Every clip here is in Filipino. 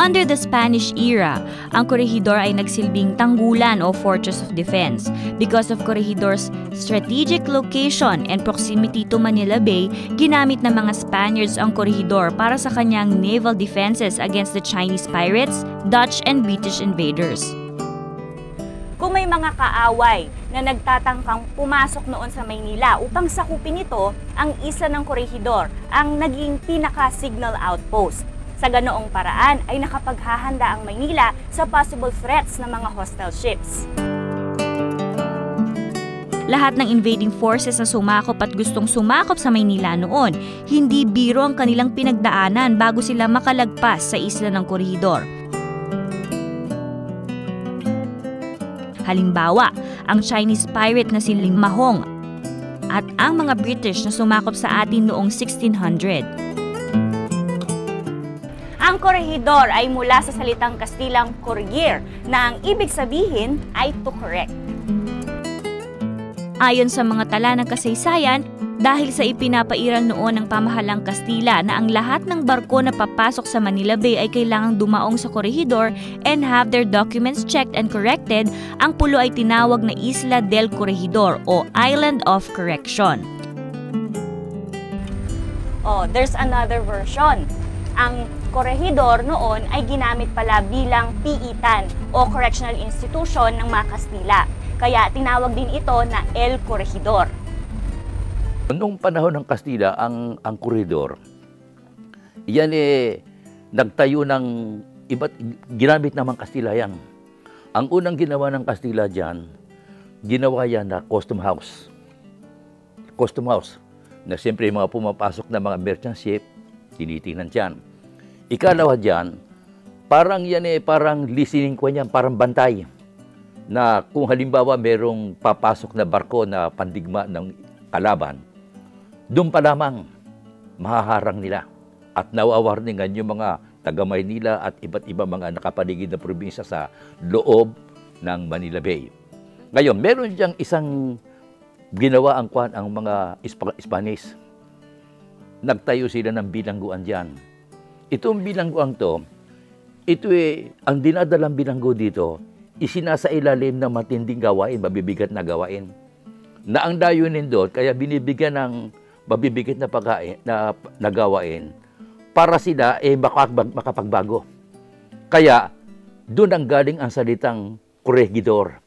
Under the Spanish era, ang Corregidor ay nagsilbing tanggulan o fortress of defense. Because of Corregidor's strategic location and proximity to Manila Bay, ginamit ng mga Spaniards ang Corregidor para sa kanyang naval defenses against the Chinese pirates, Dutch and British invaders. Kung may mga kaaway na nagtatangkang pumasok noon sa Maynila upang sakupin ito, ang isla ng Corregidor ang naging pinaka-signal outpost. Sa ganoong paraan ay nakapaghahanda ang Maynila sa possible threats ng mga hostile ships. Lahat ng invading forces na sumakop at gustong sumakop sa Maynila noon, hindi biro ang kanilang pinagdaanan bago sila makalagpas sa isla ng Corregidor. Halimbawa, ang Chinese pirate na si Ling Mahong at ang mga British na sumakop sa atin noong 1600. Ang Corregidor ay mula sa salitang Kastilang corregir na ang ibig sabihin ay to correct. Ayon sa mga tala ng kasaysayan, dahil sa ipinapairal noon ng pamahalang Kastila na ang lahat ng barko na papasok sa Manila Bay ay kailangang dumaong sa Corregidor and have their documents checked and corrected, ang pulo ay tinawag na Isla del Corregidor o Island of Correction. Oh, there's another version. Ang Corregidor noon ay ginamit pala bilang piitan o correctional institution ng mga Kastila. Kaya tinawag din ito na El Corregidor. Noong panahon ng Kastila, ang Corregidor, yan nagtayo ng ginamit naman Kastila yan. Ang unang ginawa ng Kastila dyan, ginawa yan na custom house. Custom house, na siyempre mga pumapasok na mga merchant ship, tinitingnan dyan. Ikalawa dyan, parang yan parang listening ko niyan, parang bantay. Na kung halimbawa merong papasok na barko na pandigma ng kalaban, doon pa lamang mahaharang nila at nawawarningan yung mga taga-Maynila at iba't iba mga nakapaligid na probinsya sa loob ng Manila Bay. Ngayon, meron diyang isang ginawa ang mga Spanish. Nagtayo sila ng bilangguan dyan. Itong bilangguan to, ang dinadalang bilanggo dito, isinasa ilalim ng matinding gawain, mabibigat na gawain. Na ang dayunin doon, kaya binibigyan ng mabibigat na pagkain, na gawain, para sila makapagbago. Kaya, doon ang galing ang salitang Corregidor.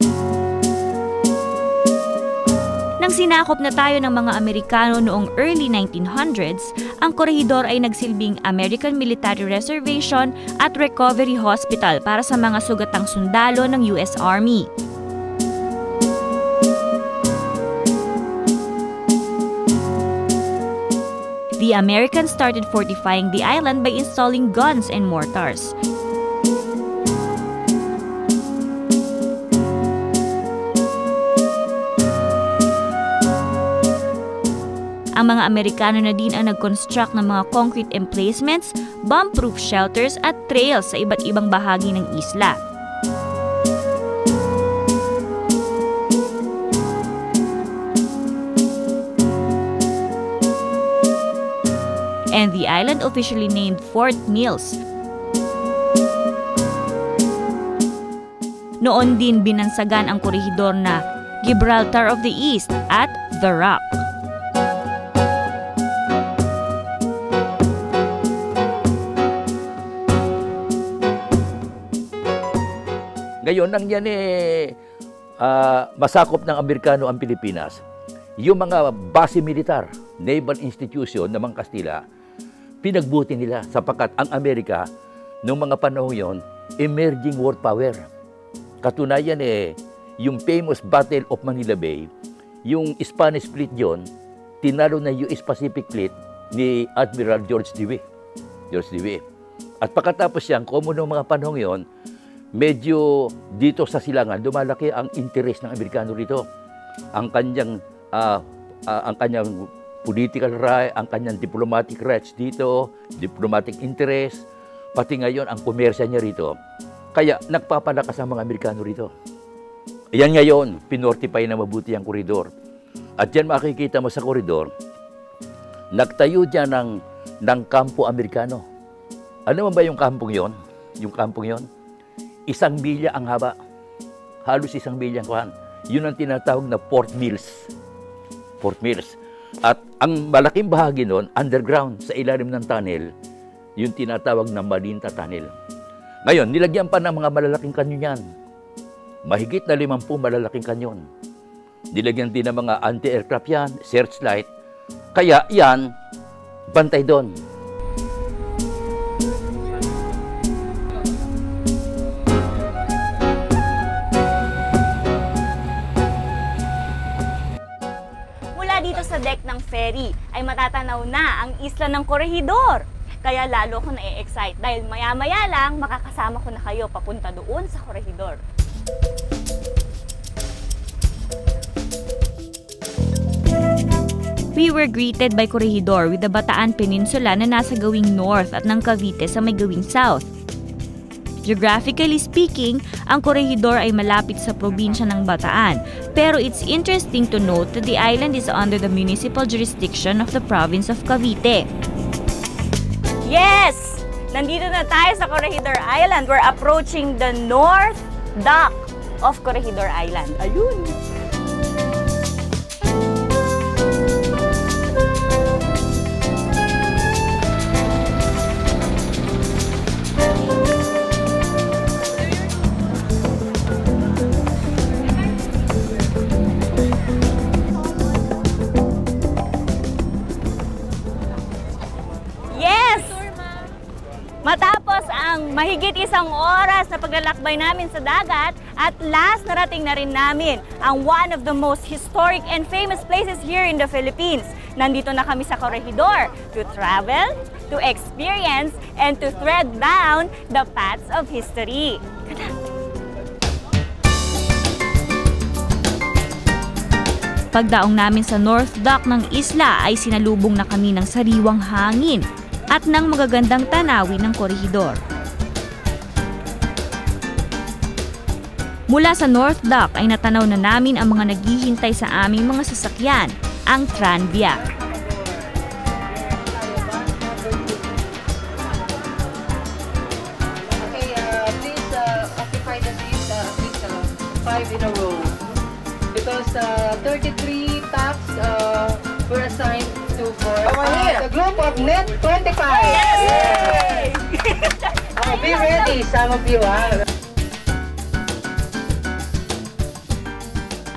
Nang sinakop na tayo ng mga Amerikano noong early 1900s, ang Corregidor ay nagsilbing American Military Reservation at Recovery Hospital para sa mga sugatang sundalo ng US Army. The Americans started fortifying the island by installing guns and mortars. Ang mga Amerikano na din ang nag-construct ng mga concrete emplacements, bomb-proof shelters at trails sa iba't ibang bahagi ng isla. And the island officially named Fort Mills. Noon din binansagan ang Corregidor na Gibraltar of the East at The Rock. Ngayon, nang yan masakop ng Amerikano ang Pilipinas, yung mga base militar, naval institution ng mga Kastila, pinagbuti nila sapagkat ang Amerika, noong mga panahon yon, emerging world power. Katunayan yung famous Battle of Manila Bay, yung Spanish fleet yon, tinalo na US Pacific Fleet ni Admiral George Dewey. At pagkatapos yan, komo noong mga panahon yon, medyo dito sa silangan, lumalaki ang interes ng Amerikano rito. Ang kanyang political right, ang kanyang diplomatic rights dito, diplomatic interest, pati ngayon ang komersya niya rito. Kaya nagpapalakas ang mga Amerikano rito. Ayan ngayon, pinortify na mabuti ang koridor. At yan makikita mo sa koridor, nagtayo dyan ng kampo Amerikano. Ano ba yung kampong yon? yung kampong yon. 1 milya ang haba. Halos 1 milya ang kuhan. Yun ang tinatawag na Fort Mills. Fort Mills. At ang malaking bahagi nun, underground, sa ilalim ng tunnel, yung tinatawag na Malinta Tunnel. Ngayon, nilagyan pa ng mga malalaking kanyon yan. Mahigit na 50 malalaking kanyon. Nilagyan din ng mga anti-aircraft yan, searchlight. Kaya yan, bantay doon. Dito sa deck ng ferry ay matatanaw na ang isla ng Corregidor. Kaya lalo ko na-excite dahil maya-maya lang makakasama ko na kayo papunta doon sa Corregidor. We were greeted by Corregidor with the Bataan Peninsula na nasa gawing north at ng Cavite sa may gawing south. Geographically speaking, ang Corregidor ay malapit sa probinsya ng Bataan, pero it's interesting to note that the island is under the municipal jurisdiction of the province of Cavite. Yes! Nandito na tayo sa Corregidor Island. We're approaching the north dock of Corregidor Island. Ayun! Matapos ang mahigit 1 oras na paglalakbay namin sa dagat, at last narating na rin namin ang one of the most historic and famous places here in the Philippines. Nandito na kami sa Corregidor to travel, to experience, and to thread down the paths of history. Pagdaong namin sa North Dock ng isla ay sinalubong na kami ng sariwang hangin at ng magagandang tanawin ng Corregidor. Mula sa North Dock ay natanaw na namin ang mga naghihintay sa aming mga sasakyan, ang tranvia. Okay, please occupy the seats, please 5 in a row. Because 33 taps were assigned to for the group of net 25. Yay! Be ready, some of you.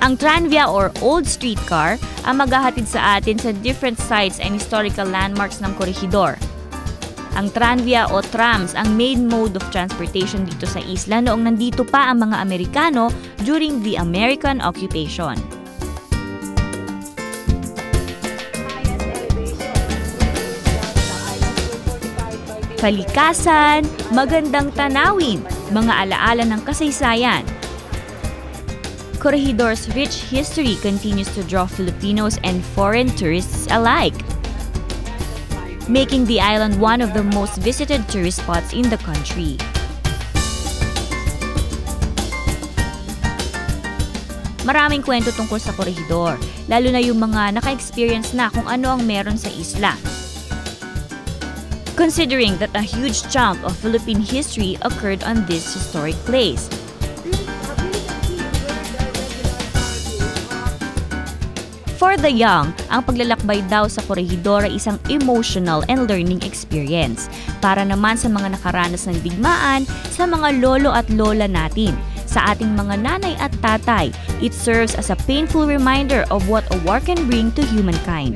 Ang tranvia or old streetcar ang maghahatid sa atin sa different sites and historical landmarks ng Corregidor. Ang tranvia o trams ang main mode of transportation dito sa isla noong nandito pa ang mga Amerikano during the American occupation. Kalikasan, magandang tanawin, mga alaala ng kasaysayan. Corregidor's rich history continues to draw Filipinos and foreign tourists alike, making the island one of the most visited tourist spots in the country. Maraming kwento tungkol sa Corregidor, lalo na yung mga naka-experience na kung ano ang meron sa isla. Considering that a huge chunk of Philippine history occurred on this historic place. For the young, ang paglalakbay daw sa Corregidor ay isang emotional and learning experience. Para naman sa mga nakaranas ng digmaan, sa mga lolo at lola natin, sa ating mga nanay at tatay, it serves as a painful reminder of what a war can bring to humankind.